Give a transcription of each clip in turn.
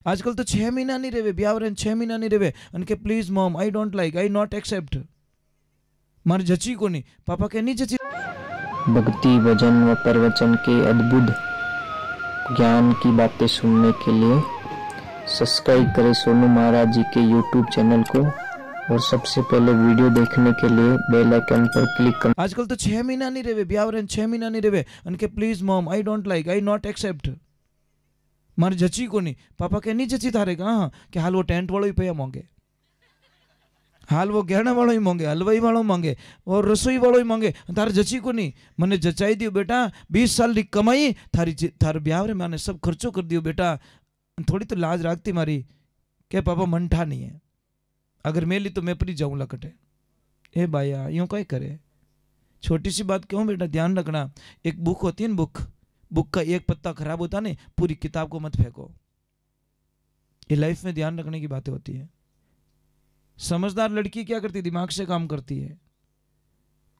आजकल तो 6 महीना नहीं रहे ब्याह रे 6 महीना नहीं रहे अनके please mom I don't like I not accept मारे जची को नहीं पापा के नहीं जची। भक्ति भजन व प्रवचन के अद्भुत ज्ञान की बातें सुनने के लिए सब्सक्राइब करें सोनू महाराज जी के यूट्यूब चैनल को और सबसे पहले वीडियो देखने के लिए बेल आइकन पर क्लिक करें। आजकल तो 6 महीना नहीं रहे ब्याह रे 6 महीना नहीं रहे अनके please mom I don't like I not accept मारे जची को नहीं पापा के नहीं जची थारे कहा कि हाल वो टेंट वालों ही पैया मांगे हाल वो गहना वालों ही मांगे हलवाई वालों मांगे और रसोई वालों ही मांगे तार जची को नहीं मैंने जचाई दियो बेटा 20 साल की कमाई थार ब्याह रे मैंने सब खर्चो कर दियो बेटा थोड़ी तो लाज राखती मारी के पापा मनठा नहीं है अगर मैं ली तो मैं परी जाऊँ लकटे ए भाया यूँ कहीं करे छोटी सी बात क्यों बेटा ध्यान रखना एक बुक होती है ना बुक का एक पत्ता खराब होता नहीं पूरी किताब को मत फेंको ये लाइफ में ध्यान रखने की बातें होती है। समझदार लड़की क्या करती दिमाग से काम करती है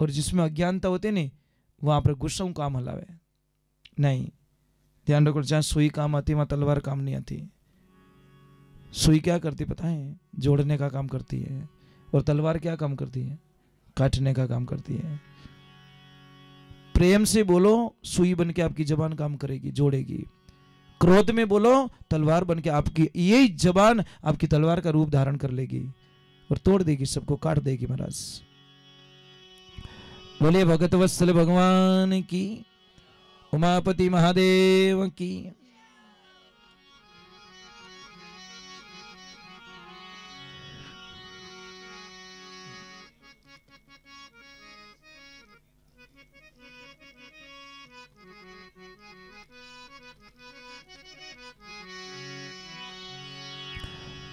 और जिसमें अज्ञानता होती नहीं वहां पर गुस्सा काम हलावे नहीं। ध्यान रखो जहां सुई काम आती वहां तलवार काम नहीं आती। सुई क्या करती पता है जोड़ने का काम करती है और तलवार क्या काम करती है काटने का काम करती है। प्रेम से बोलो सुई बन के आपकी जबान काम करेगी जोड़ेगी। क्रोध में बोलो तलवार बन के आपकी यही जबान आपकी तलवार का रूप धारण कर लेगी और तोड़ देगी सबको काट देगी। महाराज बोले भगत वत्सल भगवान की उमापति महादेव की।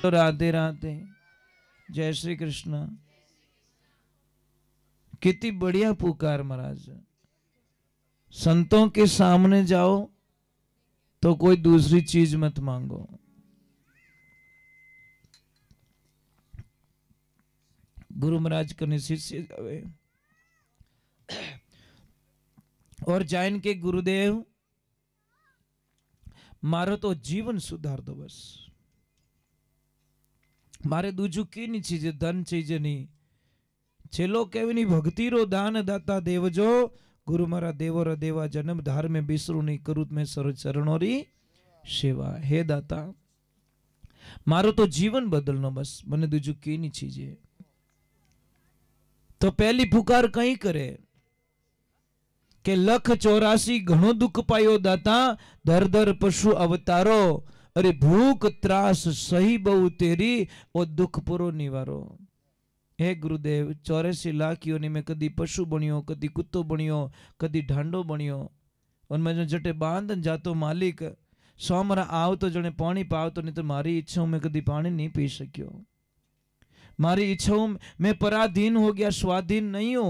राधे राधे जय श्री कृष्ण। कितनी बढ़िया पुकार महाराज। संतों के सामने जाओ तो कोई दूसरी चीज मत मांगो। गुरु महाराज कने शिष्य जावे और जाइन के गुरुदेव मारो तो जीवन सुधार दो बस मारे दूजू की नहीं चीजे धन चीजे नहीं छेलो केवी नहीं भक्ति रो दान दाता देवजो गुरु मारा देवो रा देवा जन्म धार में बिसरू नहीं करूत में सरोज चरणों री सेवा। हे दाता मारो तो जीवन बदलनो बस मने दूजू की नहीं चीजे। तो पहली पुकार कहीं करे के 184 घणो दुख पायो दाता दर दर पशु अवतारो अरे भूख त्रास सही बहु तेरी और दुख पुरो निवारो। हे गुरुदेव 84 लाख योनि में कदी पशु बनियो कदी कुत्तो बनियो कदी ढांडो बनियो उनमें जो जटे बांधन जातो मालिक सोमरा आव तो जने पानी पाव तो नहीं तो मारी इच्छाओं में कदी पानी नहीं पी सकियो। मारी इच्छाओं में पराधीन हो गया स्वाधीन नहीं हो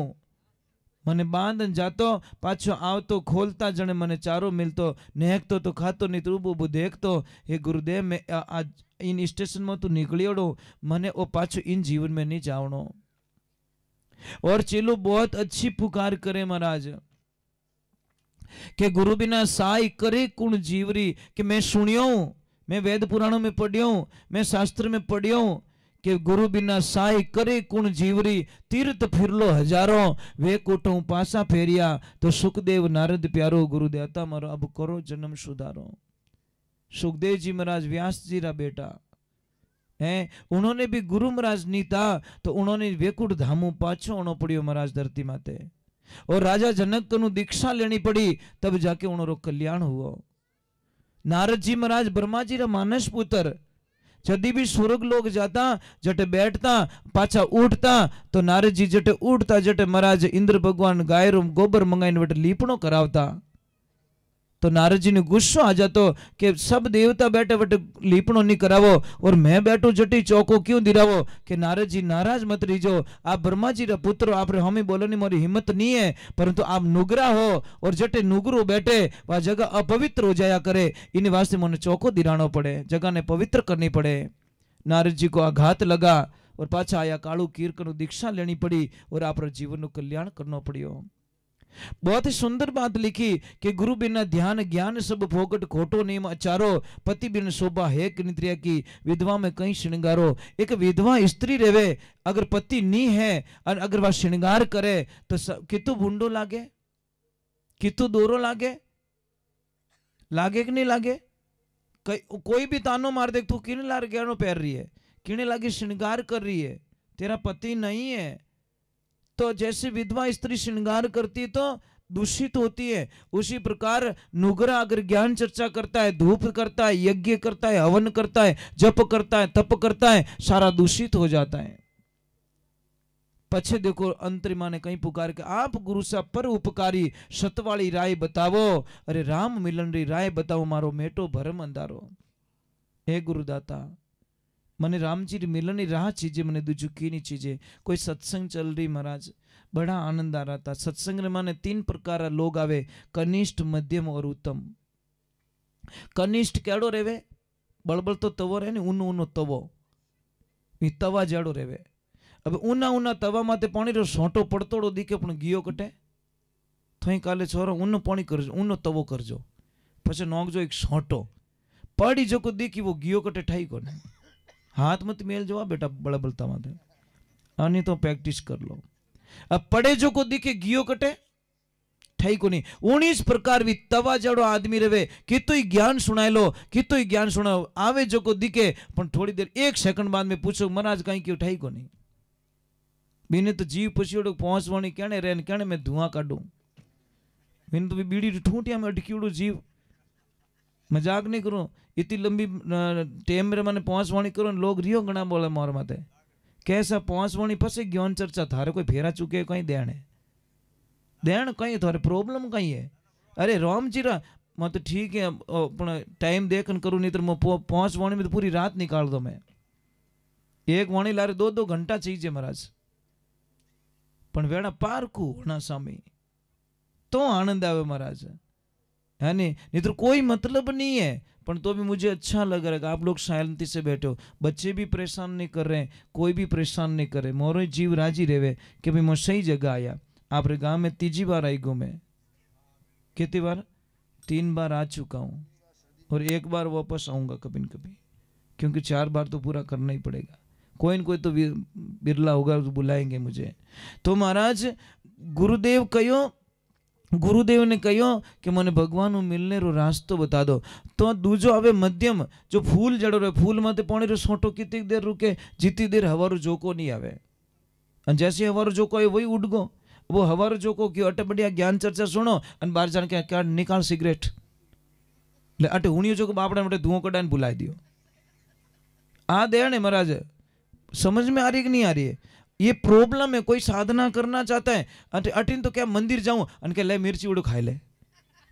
मने बांधन जातो पाछो आवतो खोलता जने मने चारो मिलतो नेहकतो तो खातो नहीं तो उबो देखतो। हे गुरुदेव मैं आज इन स्टेशन में तू निकलियोड़ो मने ओ पाछो इन जीवन में नहीं जावणो। और चेलो बहुत अच्छी पुकार करे महाराज के गुरु बिना साई करे कुण जीवरी कि मैं सुनियो मैं वेद पुराणों में पढ़ियो मैं शास्त्र में पढ़ियो कि गुरु बिना साई करे कुण जीवरी तीर्थ फिरलो हजारों वे कोटों पासा फेरिया तो सुखदेव नारद प्यारो गुरु देवता मारो अब करो जन्म सुधारो। सुखदेव जी महाराज व्यास जी रा बेटा है उन्होंने भी गुरु महाराज नहीं था तो उन्होंने वेकुट धामू पाछो आनो पड़ियो महाराज धरती माते और राजा जनक को दीक्षा लेनी पड़ी तब जाके उन्होंने कल्याण हुआ। नारद जी महाराज ब्रह्मा जी रा मानस पुत्र जदी भी स्वर्ग लोग जाता जटे बैठता पाछा उठता तो नारद जी जटे उठता जटे महाराज इंद्र भगवान गाय रो गोबर मंगाई वटे लीपणो करावता तो नारद जी ने गुस्सो आ जातो कि सब देवता बैठे वटे लीपणो नहीं करावो और मैं बैठो जटी चौको क्यों दिरावो। कि नारद जी नाराज मत रीजो आप ब्रह्मा जी रा पुत्र आप हमें बोलो नहीं मोरी हिम्मत नहीं है परंतु आप नुगरा हो और जटे नुगरो बैठे वह जगह अपवित्र हो जाया करे इन वास्ते मोने चौको दिरानो पड़े जगह ने पवित्र करनी पड़े। नारद जी को आघात लगा और पाछा आया कालू कीर्तन दीक्षा लेनी पड़ी और आप जीवन कल्याण करना पड़ियो। बहुत ही सुंदर बात लिखी कि गुरु बिना ध्यान ज्ञान सब फोकट खोटो नेम अचारो, पति बिन शोभा है नित्रिया की, विधवा में कहीं श्रृंगारो। एक विधवा स्त्री रेवे अगर पति नी है और अगर वह श्रृंगार करे तो कितु भूंडो लागे, कितु दोरो लागे, लागे कि नहीं लागे? कोई भी तानो मार दे, तू किने लार गहनो पहन रही है, किने लागे श्रृंगार कर रही है, तेरा पति नहीं है। तो जैसे विधवा स्त्री श्रृंगार करती तो दूषित होती है, उसी प्रकार नुगरा अगर ज्ञान चर्चा करता है, धूप करता है, यज्ञ करता है, हवन करता है, जप करता है, तप करता है, सारा दूषित हो जाता है। पछे देखो अंतरिमा ने कहीं पुकार के, आप गुरु सा पर उपकारी, सतवाली राय बतावो, अरे राम मिलन री राय बताओ, मारो मेटो भरम अंधारो। हे गुरुदाता, मने राम जी मिलन री राह चीजे, मने दूजू की नहीं चीजे। कोई सत्संग चल रही महाराज, बड़ा आनंद आ रहा था। सत्संग रे माने 3 प्रकार लोग आवे, कनिष्ठ, मध्यम और उत्तम। कनिष्ठ केड़ो रेवे? बड़बड़ तो तवो रहे ने, ऊनो ऊनो तवो, ई तवा जेड़ो रेवे। अब ऊना ऊना तवा माते पानी रो सोंटो पड़तोड़ो दिखे पण गियो कटे, थई काले छोरो ऊनो पानी करजो, ऊनो तवो करजो, पछे नोकजो एक सोंटो पड़ी जो को दिखी वो गियो कटे ठाई कोने। हाथ मत मेल जो बेटा बड़बड़ता माते, आनी तो प्रैक्टिस कर लो। अब पड़े जो को दिखे गियो कटे ठाई को नहीं। 19 प्रकार भी तवा जड़ो आदमी रहे, कितो ही ज्ञान सुनाए लो, कितो ही ज्ञान सुनाओ, आवे जो को दिखे पण थोड़ी देर 1 सेकंड बाद में पूछो महाराज कहीं क्यों ठाई को नहीं। बीने तो जीव पछीड़ो पहुंचवानी कहने रेन कहने मैं धुआं काढूं, बीने तो बीड़ी ठूंटिया में अटकीड़ो जीव, मजाक नहीं करूं, इतनी लंबी टेम रे मैंने पहुंचवानी करो, लोग रियो गणा बोले मोर माते कैसा पहुंचवानी पसे ज्ञान चर्चा, थारे कोई फेरा चुके कहीं देने देन कहीं थारे प्रॉब्लम कहीं है। अरे राम जी रा मैं तो ठीक है अपना टाइम देखन करूं, नहीं तो मैं पहुंचवानी में तो पूरी रात निकाल दो। मैं एक वाणी लारे 2-2 घंटा चाहिए महाराज, पण वेड़ा पारकू होना सामी तो आनंद आवे महाराज, है नहीं तो कोई मतलब नहीं है। पर तो भी मुझे अच्छा लग रहा है आप लोग शांति से बैठे हो, बच्चे भी परेशान नहीं कर रहे हैं, कोई भी परेशान नहीं कर रहे, मोरो जीव राजी रहे कि भाई मैं सही जगह आया। आप रे गांव में 3जी बार आई गो, मैं कितनी बार? 3 बार आ चुका हूँ और 1 बार वापस आऊंगा कभी न कभी, क्योंकि 4 बार तो पूरा करना ही पड़ेगा। कोई न कोई तो बिरला होगा तो बुलाएंगे मुझे। तो महाराज गुरुदेव कहो, गुरुदेव ने कहो कि मने भगवान मिलने रो रास्तो बता दो। तो दूजो आवे मध्यम, जो फूल जड़ो रहे, फूल माते पानी रो सोटो कितनी देर रुके, जितनी देर हवारो जोको नहीं आवे, जैसे हवारो जोको आए वही उड़ गो। वो हवारो जोको क्यों अटे बढ़िया ज्ञान चर्चा सुनो और बाहर जान के क्या निकाल सिगरेट ले अटे हुनियो जो बापड़े मटे धुआं कढ़ाने बुलाई दियो। आ दे ने महाराज, समझ में आ रही कि नहीं आ रही है? ये प्रॉब्लम है। कोई साधना करना चाहता है अटिन तो क्या मंदिर जाऊं अन के ले मिर्ची उड़ो खाई ले,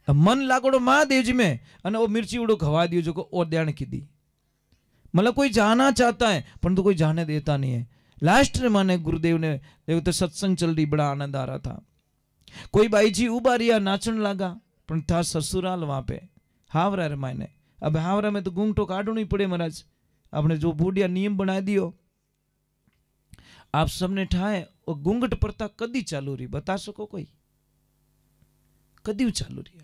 मन लागोड़ो महादेव जी में अने वो मिर्ची उड़ो खवा दियो जो को और ध्यान की दी। मतलब कोई जाना चाहता है परंतु कोई जाने देता नहीं है। लास्ट में माने गुरुदेव ने देखो तो सत्संग चल रही, बड़ा आनंद आ रहा था। कोई बाई जी उबारिया नाचन लगा पर था ससुराल वहां पे हावरा रे मायने। अब हावरा में तो घूंघटो काटना ही पड़े महाराज, आपने जो बूढ़िया नियम बना दियो आप सबने ठाए। और घूंघट प्रथा कदी चालू रही बता सको? कोई कदी चालू रही?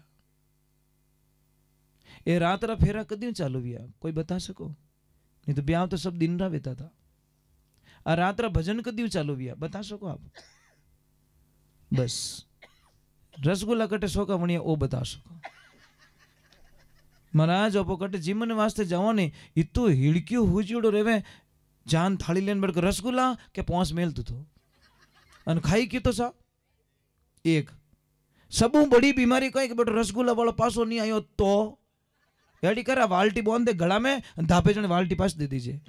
ये रात रा फेरा कदी चालू हुआ? कोई बता सको? नहीं तो ब्याह तो सब दिन रा बेता था। आ रात रा भजन कदी चालू हुआ? बता सको आप? बस रसगुल्ला कटे सोका वणिया ओ बता सको महाराज। ओपो कटे जीवन वास्ते जाओ ने इतो हिड़क्यो हुजड़ो रेवे, जान थाली लेन बैठ रसगुल्ला के पहुंच मेलतू तो अन खाई की तो सा एक सबू बड़ी बीमारी कहीं कि बेटो रसगुल्ला वाला पासो नहीं आयो तो एडी करा वाल्टी बांध दे गला में, धापे जने वाल्टी पास दे दीजिए।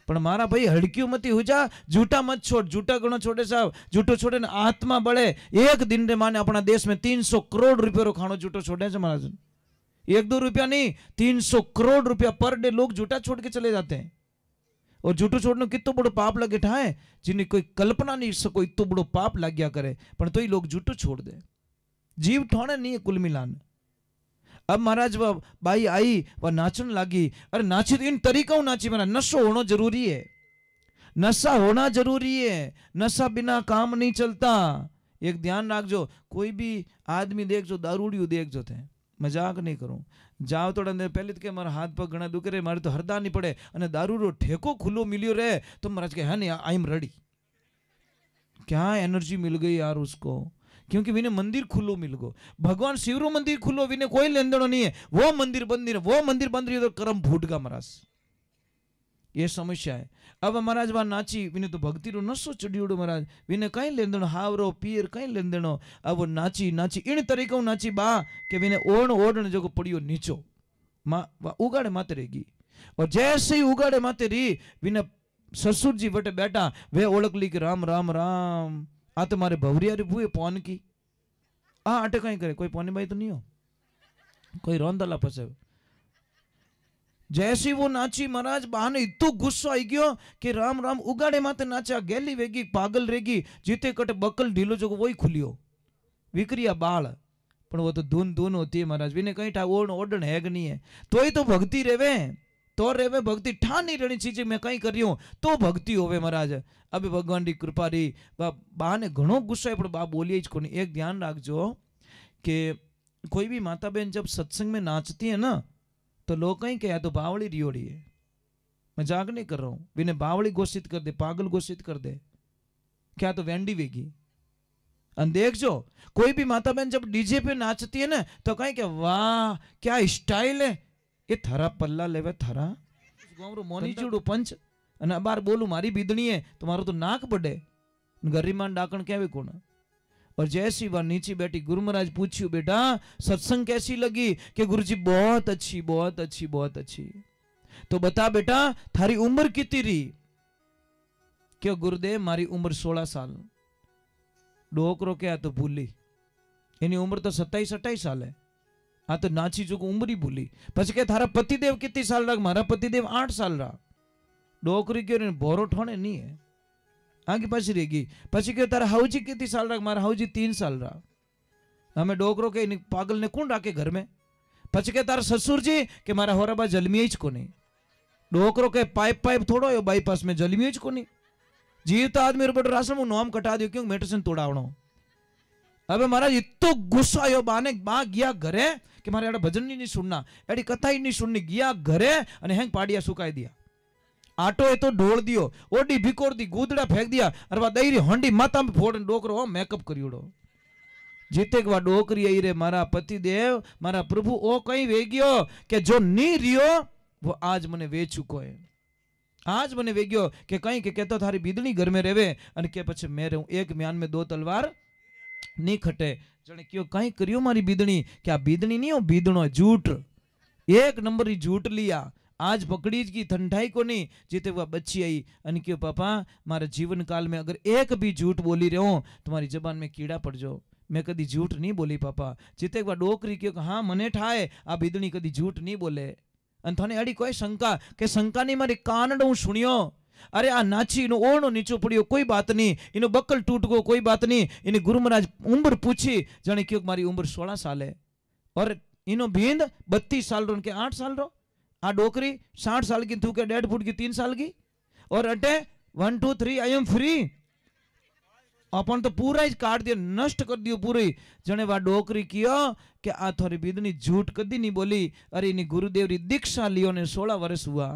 पर मारा भाई हड़क्यू मती हो जा, झूठा मत छोड़, झूठा गणो छोड़े साहब, झूठो छोड़े न आत्मा बढ़े। एक दिन रे माने अपना देश में 300 करोड़ रुपये रो खानो झूठो छोड़े से महाराज। 1-2 रुपया नहीं, 300 करोड़ रुपया पर डे लोग झूठा छोड़ के चले जाते हैं। और झूठो छोड़ने कितो बड़ो पाप लगे ठाए, जिन्हें कोई कल्पना नहीं सको इतो बड़ो पाप लग गया करे, पर तो ही लोग झूठो छोड़ दे। जीव ठोने नहीं है कुल मिलान। अब महाराज वह बाई आई वह नाचन लगी। अरे नाची तो इन तरीका नाची, मेरा नशो होना जरूरी है, नशा होना जरूरी है, नशा बिना काम नहीं चलता। एक ध्यान रखजो, कोई भी आदमी देखजो दारूडियो देखजो थे, मजाक नहीं करूं, जाओ तो पहले तो के मारा हाथ पग घना दुखे रे, मारे तो हरदा नहीं पड़े, अने दारू रो ठेको खुलो मिलियो रे तो महाराज के है नहीं आई एम रेडी। क्या एनर्जी मिल गई यार उसको, क्योंकि विने मंदिर खुलो मिल गो। भगवान शिव रो मंदिर खुलो, विने कोई लेन देनो नहीं है, वो मंदिर बंद नहीं, वो मंदिर बंद रही तो कर्म फूट का महाराज, ये समस्या है। अब महाराज वहां नाची, विने तो भक्ति रो नशो चढ़ियोड़ो महाराज, विने कई लेन देनो, हावरो पीर कई लेन देनो। अब वो नाची नाची इन तरीके नाची बा के विने ओढ़ जो पड़ियो नीचो, उगाड़े माते रहेगी। और जैसे ही उगाड़े माते रही, विने ससुर जी वटे बैठा, वे ओळख ली कि राम राम राम, आ तो मारे भवरिया रे बुए पौन की, आ अटे कहीं करे, कोई पौनी बाई तो नहीं हो, कोई रोंदला फसे। जैसी वो नाची महाराज, बहाने इतो गुस्सो आई गयो कि राम राम उगाड़े माते नाचा, गेली वेगी पागल रेगी, जीते कट बकल ढीलो जो वही खुलियो, विक्रिया बाल, पण वो तो धून धून होती है महाराज, विने कहीं ठा ओढ़न है नहीं है, तो ही तो भक्ति रेवे, तो रेवे भक्ति। ठा नहीं रहनी चीजें मैं कहीं कर रही हूं तो भक्ति होवे महाराज। अभी भगवान की कृपा रही, बहाने घणो गुस्सा है, पण बा बोलिए ज कोनी। एक ध्यान रखजो कि कोई भी माता बहन जब सत्संग में नाचती है ना, तो लोग कहीं क्या तो बावड़ी रियोड़ी है, मजाक नहीं कर रहा हूं, विने बावड़ी घोषित कर दे, पागल घोषित कर दे, क्या तो वेंडी वेगी। देख जो कोई भी माता बहन जब डीजे पे नाचती है ना, तो कहीं क्या वाह क्या स्टाइल है, ये थरा पल्ला लेवे थरा मोनी चूड़ो पंच अने बार बोलू मारी बीदणी है तो मारो तो नाक पड़े, गरीमान डाकण क्या कौन। और जैसी वह नीचे बैठी, गुरु महाराज पूछ्યું बेटा सत्संग कैसी लगी, कि गुरुजी बहुत अच्छी बहुत अच्छी बहुत अच्छी। तो बता बेटा थारी उम्र कितनी रही, क्यों गुरुदेव मारी उम्र 16 साल। डोकरो क्या तो भूली, एनी उम्र तो 27-28 साल है, आ तो नाची जो उम्र ही भूली। પછી કે थारा पतिदेव कितनी साल रहा, मारा पतिदेव 8 साल रहा। डोकरी क्यों भोरो ठोने नहीं है, आगे पासी रहेगी। પછી કે तारा हाउजी कितनी साल रहा, मारा हाउजी 3 साल रहा। हमें डोकरो के पागल ने कौन राखे घर में। પછી કે तारा ससुर जी के मारा होराबा जलमी ज कोनी। डोकरो के पाइप पाइप थोड़ो यो बाईपास में जलमी ज कोनी। जीव तो आदमी बड़ो राशन मु नाम कटा दियो क्यों मेडिसिन तोड़ावणो। अब महाराज इतो गुस्सा आयो बाने बा गया घरे कि मारे एड़ा भजन नहीं सुनना, एड़ी कथा ही नहीं सुननी। गया घरे अने हेंग पाड़िया सुकाई दिया, आटो है तो ढोल दियो, ओडी भिकोड़ दी, गूदड़ा फेंक दिया, अरे वा दई री हंडी माता में फोड़ डोकरो मेकअप करियोड़ो। जीते वा डोकरी आई रे मारा पति देव मारा प्रभु ओ कहीं वे गयो कि जो नी रियो वो आज मने वे चुको है। आज मने वे गयो कि कहीं के कहतो थारी बीदनी घर में रेवे अने के पछे मैं रहूं, एक म्यान में 2 तलवार नहीं खटे। जने क्यों कहीं करियो मारी बीदनी, क्या बीदनी नहीं हो बीदनो झूठ, एक नंबर ही झूठ लिया। आज पकड़ी की ठंडाई को नहीं, जीते वह बच्ची आई अन क्यों पापा मारे जीवन काल में अगर एक भी झूठ बोली रहे हो तुम्हारी जबान में कीड़ा पड़ जाओ। मैं कदी झूठ नहीं बोली पापा। जीते वह डोकरी क्यों हाँ मने ठाए आ बीदनी कदी झूठ नहीं बोले। अन थाने अड़ी कोई शंका के शंका नहीं मारी कानडो सुनियो। अरे आ नाची इनो ओणो नीचो पड़ियो कोई बात नहीं, इनो बक्कल टूट गो कोई बात नहीं। इने गुरु महाराज उम्र पूछी, जाने क्यों मारी उम्र 16 साल है और इनो भींद 32 साल रो के 8 साल रो। आ डोकरी 60 साल की, तू के 1.5 फुट की 3 साल की। और अटे 1 2 3 आई एम फ्री, अपन तो पूरा ही काट दियो, नष्ट कर दियो पूरी। जने वा डोकरी कियो कि आ थोड़ी बीदनी झूठ कदी नहीं बोली। अरे इनी गुरुदेव री दीक्षा लियो ने 16 वर्ष हुआ,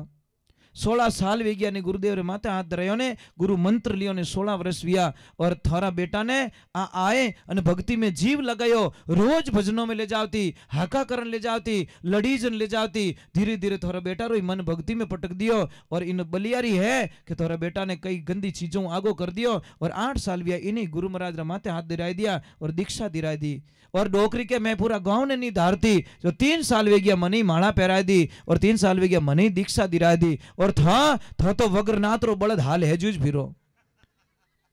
16 साल वी गया ने गुरुदेव रे माथे हाथ धरायो ने गुरु मंत्र लियो ने 16 वर्ष विया। और थारा बेटा ने आ आए अने भक्ति में जीव लगायो, रोज भजनों में ले जाती, हाका करन ले जाती, लड़ीजन ले जाती। धीरे धीरे थारा बेटा रो मन भक्ति में पटक दियो। और इन बलियारी है कि थारा बेटा ने कई गंदी चीजों आगो कर दियो। और 8 साल विया इन्हीं गुरु महाराज रे माथे हाथ दिराई दिया और दीक्षा दिराई दी। और डोकरी के मैं पूरा गांव ने नहीं धारती, जो 3 साल वे गया मनी माला पहराई दी और 3 साल वे गया मनी दीक्षा दिराई दी। और था तो वग्रनाथ रो बलद हाल है जूझ फिरो।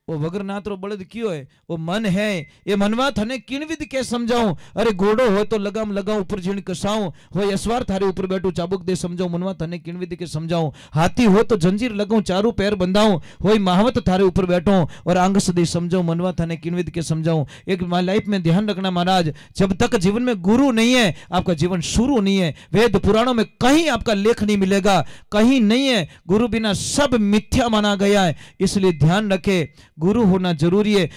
वो वग्रनाथ रो बलद क्यों है, वो मन है। ये मनवा थने किन विधि के समझाऊं। अरे घोड़ो हो तो लगाम लगाऊं ऊपर झीण कसाऊं, हो यसवार थारे ऊपर बैठू चाबुक दे समझाऊं। मनवा थने किन विधि के समझाऊं। हाथी हो तो जंजीर लगाऊं चारों पैर बंधाऊं, हो महावत थारे ऊपर बैठो और आंग सदी समझाऊं। मनवा थने किन विधि के समझाऊं। एक लाइफ में ध्यान रखना महाराज, जब तक जीवन में गुरु नहीं है आपका जीवन शुरू नहीं है। वेद पुराणों में कहीं आपका लेख नहीं मिलेगा, कहीं नहीं है। गुरु बिना सब मिथ्या माना गया है, इसलिए ध्यान रखे गुरु होना जरूरी है।